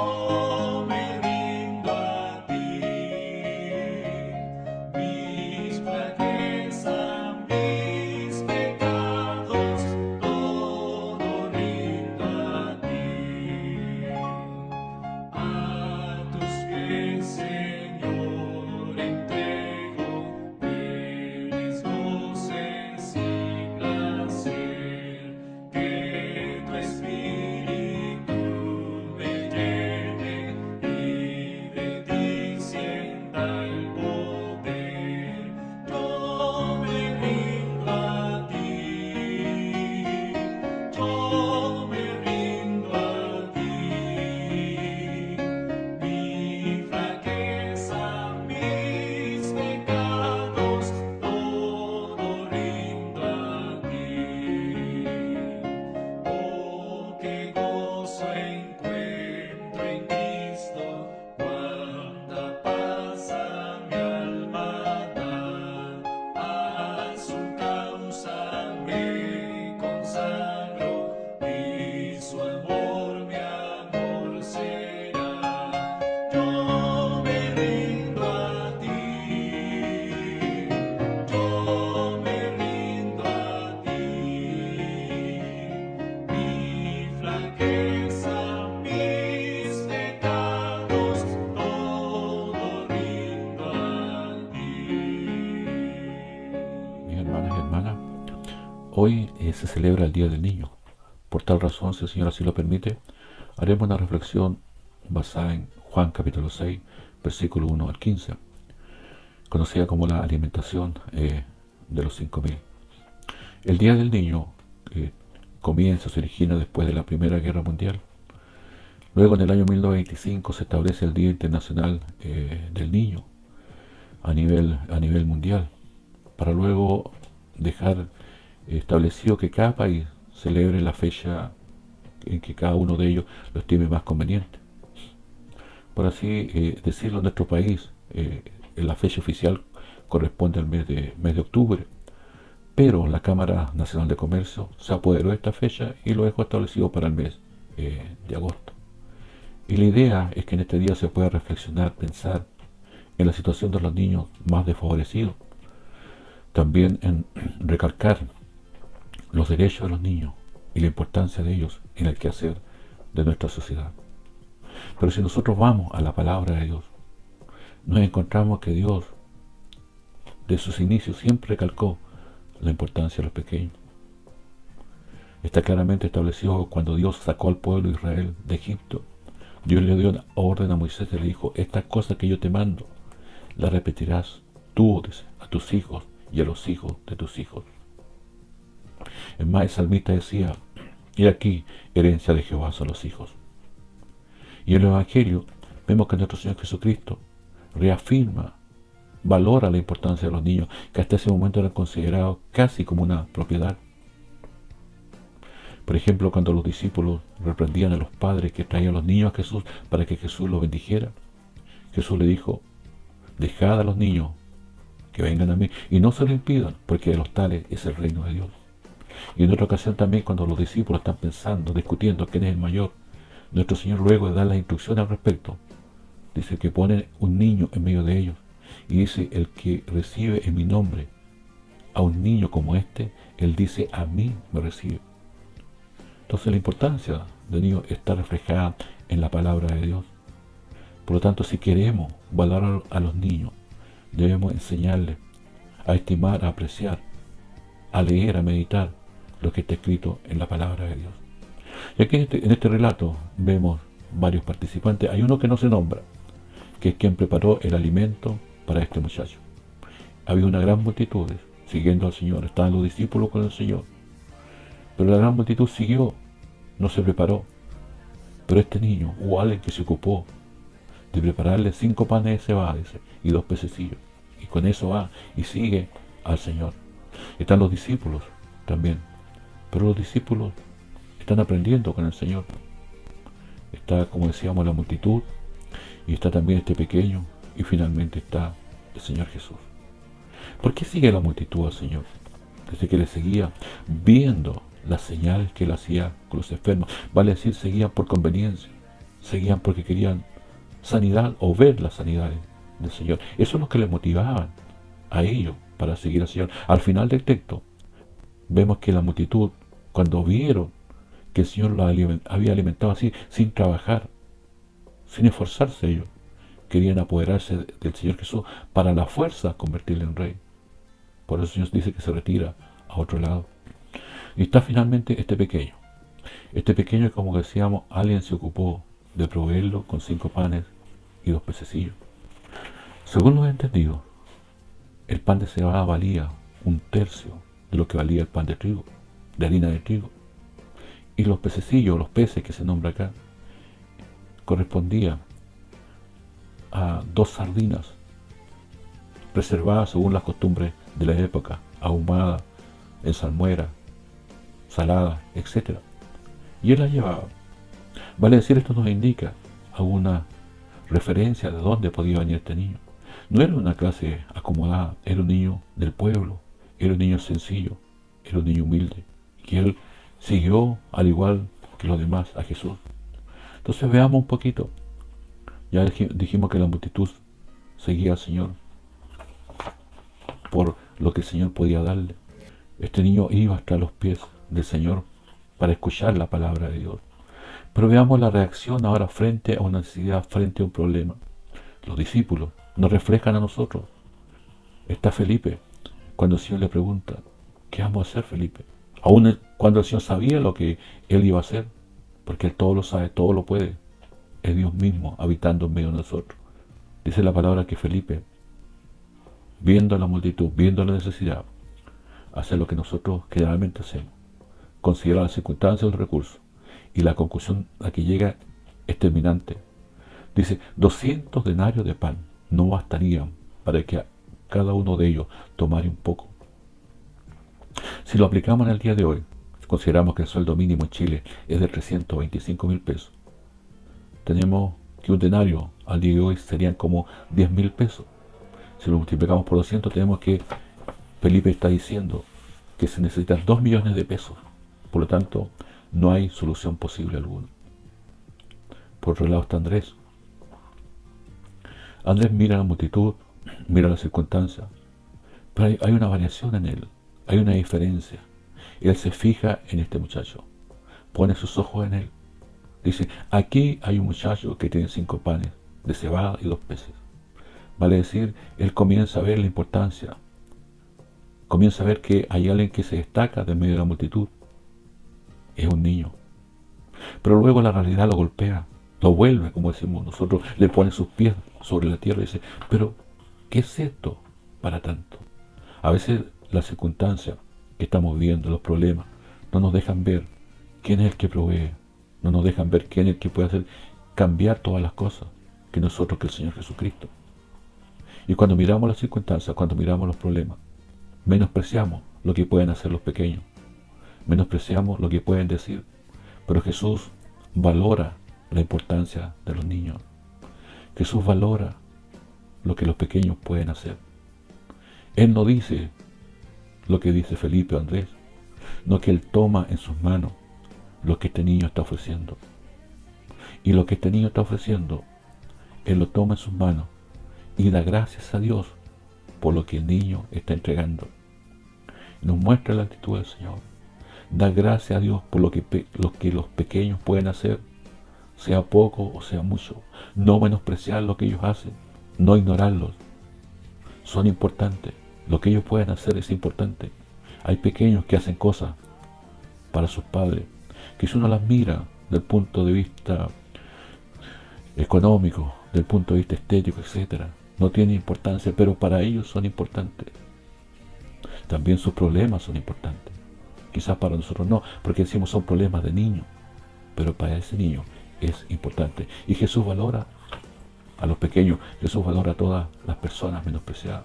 Yo me rindo a ti, mis flaquezas, mis pecados, todo rindo a ti. A tus pies, Señor, entrego feliz goce sin placer, que tu espíritu me llene y de ti sienta el poder. Yo me rindo a ti, yo me rindo a ti, mi flaqueza, mis pecados, todo rindo a ti. Oh, qué gozo encuentro en Cristo, cuánta paz a mi alma da. A su causa me consagro y su amor mi amor será. Yo me rindo a ti, yo me rindo a ti, mi flaqueza, mis pecados, todo rindo a ti. Mis hermanas y hermanas, hoy se celebra el Día del Niño. Por tal razón, si el Señor así lo permite, haremos una reflexión basada en Juan capítulo 6, versículo 1 al 15, conocida como la alimentación de los 5.000. El Día del Niño se origina después de la Primera Guerra Mundial. Luego, en el año 1925, se establece el Día Internacional del Niño a nivel mundial, para luego dejar establecido que cada país celebre la fecha en que cada uno de ellos lo estime más conveniente. Por así decirlo, en nuestro país, la fecha oficial corresponde al mes de octubre, pero la Cámara Nacional de Comercio se apoderó de esta fecha y lo dejó establecido para el mes de agosto. Y la idea es que en este día se pueda reflexionar, pensar en la situación de los niños más desfavorecidos, también en recalcar los derechos de los niños y la importancia de ellos en el quehacer de nuestra sociedad. Pero si nosotros vamos a la palabra de Dios, nos encontramos que Dios, de sus inicios, siempre recalcó la importancia de los pequeños. Está claramente establecido cuando Dios sacó al pueblo de Israel de Egipto. Dios le dio orden a Moisés y le dijo: estas cosas que yo te mando, las repetirás tú a tus hijos y a los hijos de tus hijos. Es más, el salmista decía: y aquí, herencia de Jehová son los hijos. Y en el Evangelio vemos que nuestro Señor Jesucristo reafirma, valora la importancia de los niños, que hasta ese momento eran considerados casi como una propiedad. Por ejemplo, cuando los discípulos reprendían a los padres que traían a los niños a Jesús para que Jesús los bendijera, Jesús le dijo: dejad a los niños que vengan a mí y no se lo impidan, porque de los tales es el reino de Dios. Y en otra ocasión también, cuando los discípulos están pensando, discutiendo quién es el mayor, nuestro Señor, luego de dar las instrucciones al respecto, dice que pone un niño en medio de ellos y dice: el que recibe en mi nombre a un niño como este, él dice: a mí me recibe. Entonces la importancia del niño está reflejada en la palabra de Dios. Por lo tanto, si queremos valorar a los niños, debemos enseñarles a estimar, a apreciar, a leer, a meditar lo que está escrito en la palabra de Dios. Y aquí en este relato vemos varios participantes. Hay uno que no se nombra, que es quien preparó el alimento para este muchacho. Había una gran multitud siguiendo al Señor, estaban los discípulos con el Señor, pero la gran multitud siguió, no se preparó. Pero este niño, hubo alguien que se ocupó de prepararle 5 panes de cebada y 2 pececillos, y con eso va y sigue al Señor. Están los discípulos también, pero los discípulos están aprendiendo con el Señor. Está, como decíamos, la multitud, y está también este pequeño, y finalmente está el Señor Jesús. ¿Por qué sigue la multitud al Señor? Desde que le seguía viendo las señales que él hacía con los enfermos, vale decir, seguían por conveniencia. Seguían porque querían sanidad o ver las sanidades del Señor. Eso es lo que les motivaban a ellos para seguir al Señor. Al final del texto vemos que la multitud, cuando vieron que el Señor los había alimentado así, sin trabajar, sin esforzarse ellos, querían apoderarse del Señor Jesús para la fuerza convertirle en rey. Por eso el Señor dice que se retira a otro lado. Y está finalmente este pequeño. Este pequeño, como decíamos, alguien se ocupó de proveerlo con 5 panes y 2 pececillos. Según lo he entendido, el pan de cebada valía 1/3 de lo que valía el pan de trigo, de harina de trigo. Y los pececillos, los peces que se nombra acá, correspondían a 2 sardinas preservadas según las costumbres de la época, ahumadas, en salmuera, saladas, etc. Y él las llevaba. Vale decir, esto nos indica alguna referencia de dónde podía venir este niño. No era una clase acomodada, era un niño del pueblo, era un niño sencillo, era un niño humilde, y él siguió, al igual que los demás, a Jesús. Entonces veamos un poquito. Ya dijimos que la multitud seguía al Señor por lo que el Señor podía darle. Este niño iba hasta los pies del Señor para escuchar la palabra de Dios. Pero veamos la reacción ahora frente a una necesidad, frente a un problema. Los discípulos nos reflejan a nosotros. Está Felipe, cuando el Señor le pregunta, ¿qué vamos a hacer, Felipe? Aún cuando el Señor sabía lo que él iba a hacer, porque él todo lo sabe, todo lo puede. Es Dios mismo habitando en medio de nosotros. Dice la palabra que Felipe, viendo la multitud, viendo la necesidad, hace lo que nosotros generalmente hacemos. Considera las circunstancias y los recursos. Y la conclusión a la que llega es terminante. Dice, 200 denarios de pan no bastarían para que cada uno de ellos tomara un poco. Si lo aplicamos en el día de hoy, consideramos que el sueldo mínimo en Chile es de 325.000 pesos. Tenemos que un denario al día de hoy serían como 10.000 pesos. Si lo multiplicamos por 200, tenemos que Felipe está diciendo que se necesitan 2 millones de pesos. Por lo tanto, no hay solución posible alguna. Por otro lado está Andrés. Andrés mira a la multitud, mira las circunstancias, pero hay una variación en él, hay una diferencia. Él se fija en este muchacho, pone sus ojos en él. Dice, aquí hay un muchacho que tiene 5 panes de cebada y 2 peces. Vale decir, él comienza a ver la importancia, comienza a ver que hay alguien que se destaca de medio de la multitud. Es un niño. Pero luego la realidad lo golpea, lo vuelve, como decimos nosotros, le pone sus pies sobre la tierra y dice, pero ¿qué es esto para tanto? A veces las circunstancias que estamos viviendo, los problemas, no nos dejan ver quién es el que provee, no nos dejan ver quién es el que puede hacer cambiar todas las cosas que nosotros, que el Señor Jesucristo. Y cuando miramos las circunstancias, cuando miramos los problemas, menospreciamos lo que pueden hacer los pequeños, menospreciamos lo que pueden decir, pero Jesús valora la importancia de los niños. Jesús valora lo que los pequeños pueden hacer. Él no dice lo que dice Felipe o Andrés, no, que Él toma en sus manos lo que este niño está ofreciendo. Y lo que este niño está ofreciendo, Él lo toma en sus manos y da gracias a Dios por lo que el niño está entregando. Nos muestra la actitud del Señor. Da gracias a Dios por lo que los pequeños pueden hacer, sea poco o sea mucho. No menospreciar lo que ellos hacen, no ignorarlos. Son importantes. Lo que ellos pueden hacer es importante. Hay pequeños que hacen cosas para sus padres, que si uno las mira del punto de vista económico, del punto de vista estético, etc., no tienen importancia, pero para ellos son importantes. También sus problemas son importantes. Quizás para nosotros no, porque decimos son problemas de niño, pero para ese niño es importante. Y Jesús valora a los pequeños, Jesús valora a todas las personas menospreciadas.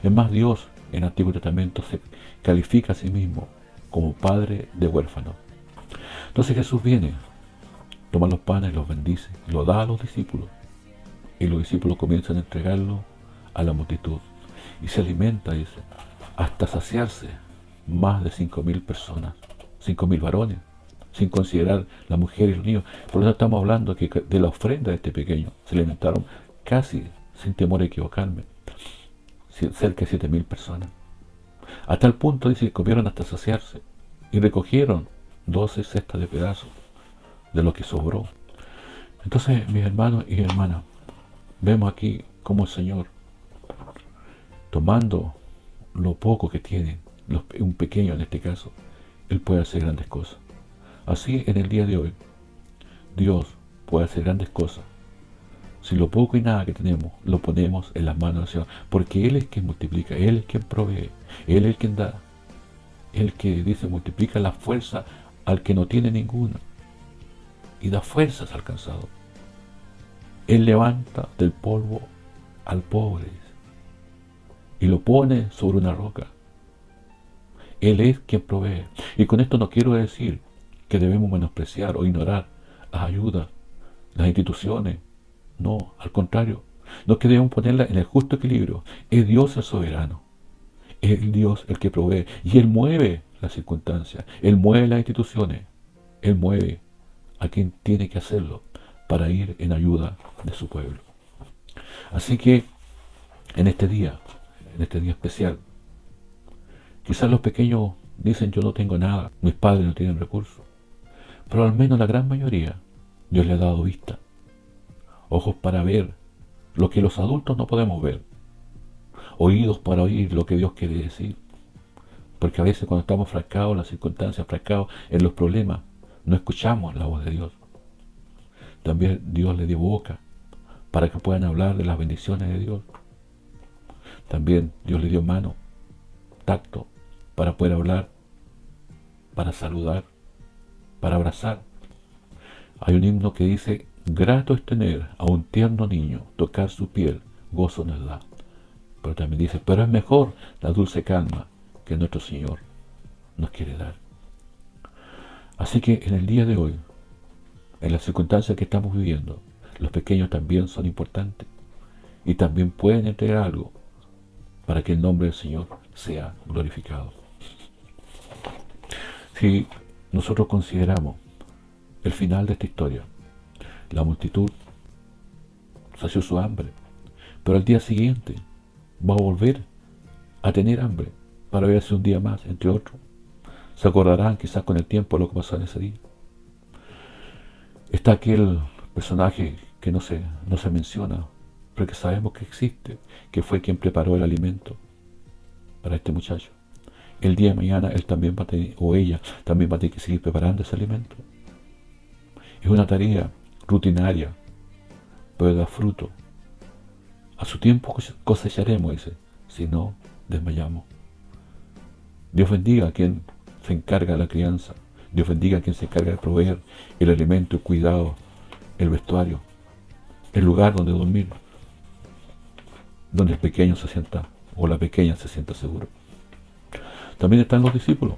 Es más, Dios en el Antiguo Testamento se califica a sí mismo como padre de huérfanos. Entonces Jesús viene, toma los panes, los bendice, lo da a los discípulos, y los discípulos comienzan a entregarlo a la multitud. Y se alimenta, dice, hasta saciarse más de 5.000 personas, 5.000 varones, sin considerar la mujer y los niños. Por eso estamos hablando que de la ofrenda de este pequeño se alimentaron casi, sin temor a equivocarme, cerca de 7.000 personas. A tal punto dice que comieron hasta saciarse y recogieron 12 cestas de pedazos de lo que sobró. Entonces, mis hermanos y hermanas, vemos aquí cómo el Señor, tomando lo poco que tienen, un pequeño en este caso, Él puede hacer grandes cosas. Así en el día de hoy, Dios puede hacer grandes cosas. Si lo poco y nada que tenemos lo ponemos en las manos del Señor, porque Él es quien multiplica, Él es quien provee, Él es quien da, Él que dice multiplica la fuerza al que no tiene ninguna y da fuerzas al cansado. Él levanta del polvo al pobre y lo pone sobre una roca. Él es quien provee. Y con esto no quiero decir que debemos menospreciar o ignorar las ayudas, las instituciones. No, al contrario. No, que debemos ponerla en el justo equilibrio. Es Dios el soberano. Es Dios el que provee. Y Él mueve las circunstancias. Él mueve las instituciones. Él mueve a quien tiene que hacerlo para ir en ayuda de su pueblo. Así que en este día especial, quizás los pequeños dicen: yo no tengo nada, mis padres no tienen recursos, pero al menos la gran mayoría Dios le ha dado vista, ojos para ver lo que los adultos no podemos ver, oídos para oír lo que Dios quiere decir, porque a veces cuando estamos frascados en las circunstancias, frascados en los problemas, no escuchamos la voz de Dios. También Dios le dio boca para que puedan hablar de las bendiciones de Dios. También Dios le dio mano, tacto, para poder hablar, para saludar, para abrazar. Hay un himno que dice: grato es tener a un tierno niño, tocar su piel, gozo nos da. Pero también dice: pero es mejor la dulce calma que nuestro Señor nos quiere dar. Así que en el día de hoy, en las circunstancias que estamos viviendo, los pequeños también son importantes y también pueden entregar algo para que el nombre del Señor sea glorificado. Si nosotros consideramos el final de esta historia, la multitud sació su hambre, pero al día siguiente va a volver a tener hambre para verse un día más, entre otros. Se acordarán quizás con el tiempo de lo que pasó en ese día. Está aquel personaje que no se menciona, pero que sabemos que existe, que fue quien preparó el alimento para este muchacho. El día de mañana él también va a tener, o ella también va a tener que seguir preparando ese alimento. Es una tarea rutinaria, pero da fruto. A su tiempo cosecharemos, dice, si no desmayamos. Dios bendiga a quien se encarga de la crianza. Dios bendiga a quien se encarga de proveer el alimento, el cuidado, el vestuario, el lugar donde dormir, donde el pequeño se sienta o la pequeña se sienta seguro. También están los discípulos.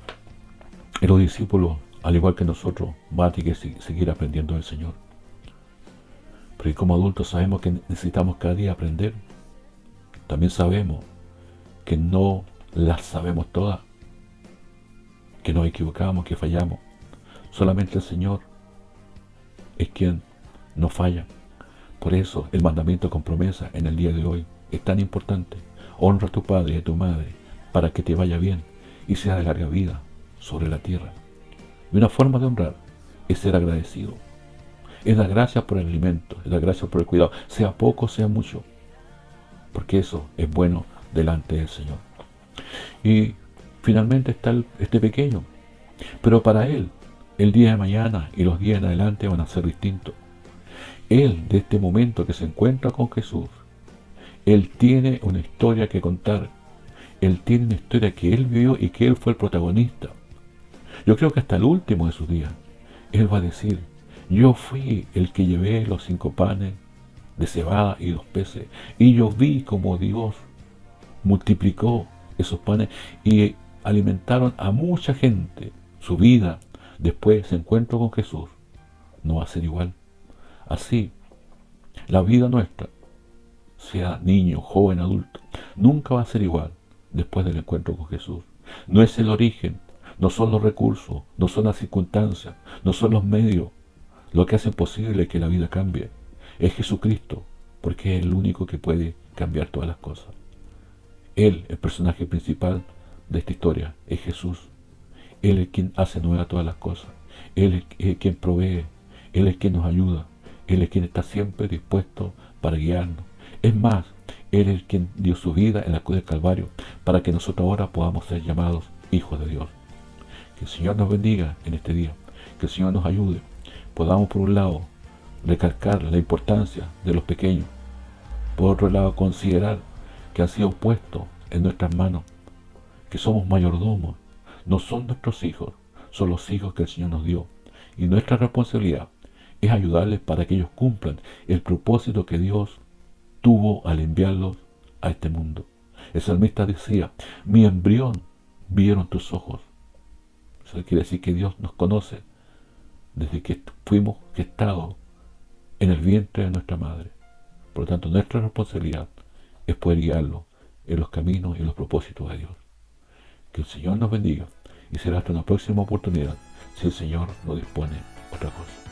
Y los discípulos, al igual que nosotros, van a tener que seguir aprendiendo del Señor. Pero como adultos sabemos que necesitamos cada día aprender. También sabemos que no las sabemos todas, que nos equivocamos, que fallamos. Solamente el Señor es quien no falla. Por eso el mandamiento con promesa en el día de hoy es tan importante. Honra a tu padre y a tu madre para que te vaya bien y sea de larga vida sobre la tierra. Y una forma de honrar es ser agradecido. Es dar gracias por el alimento, es dar gracias por el cuidado, sea poco, sea mucho, porque eso es bueno delante del Señor. Y finalmente está este pequeño, pero para él el día de mañana y los días en adelante van a ser distintos. Él, de este momento que se encuentra con Jesús, él tiene una historia que contar. Él tiene una historia que él vivió y que él fue el protagonista. Yo creo que hasta el último de sus días, él va a decir: yo fui el que llevé los 5 panes de cebada y 2 peces, y yo vi como Dios multiplicó esos panes y alimentaron a mucha gente. Su vida después de ese encuentro con Jesús no va a ser igual. Así, la vida nuestra, sea niño, joven, adulto, nunca va a ser igual después del encuentro con Jesús. No es el origen, No son los recursos, no son las circunstancias, no son los medios lo que hace posible que la vida cambie. Es Jesucristo, porque es el único que puede cambiar todas las cosas. Él, el personaje principal de esta historia, es Jesús. Él es quien hace nueva todas las cosas. Él es quien provee. Él es quien nos ayuda. Él es quien está siempre dispuesto para guiarnos. Es más, Él es quien dio su vida en la cruz del Calvario para que nosotros ahora podamos ser llamados hijos de Dios. Que el Señor nos bendiga en este día. Que el Señor nos ayude. Podamos, por un lado, recalcar la importancia de los pequeños. Por otro lado, considerar que han sido puestos en nuestras manos, que somos mayordomos. No son nuestros hijos, son los hijos que el Señor nos dio. Y nuestra responsabilidad es ayudarles para que ellos cumplan el propósito que Dios tuvo al enviarlos a este mundo. El salmista decía, mi embrión vieron tus ojos. Eso quiere decir que Dios nos conoce desde que fuimos gestados en el vientre de nuestra madre. Por lo tanto, nuestra responsabilidad es poder guiarlos en los caminos y en los propósitos de Dios. Que el Señor nos bendiga y será hasta una próxima oportunidad si el Señor nos dispone otra cosa.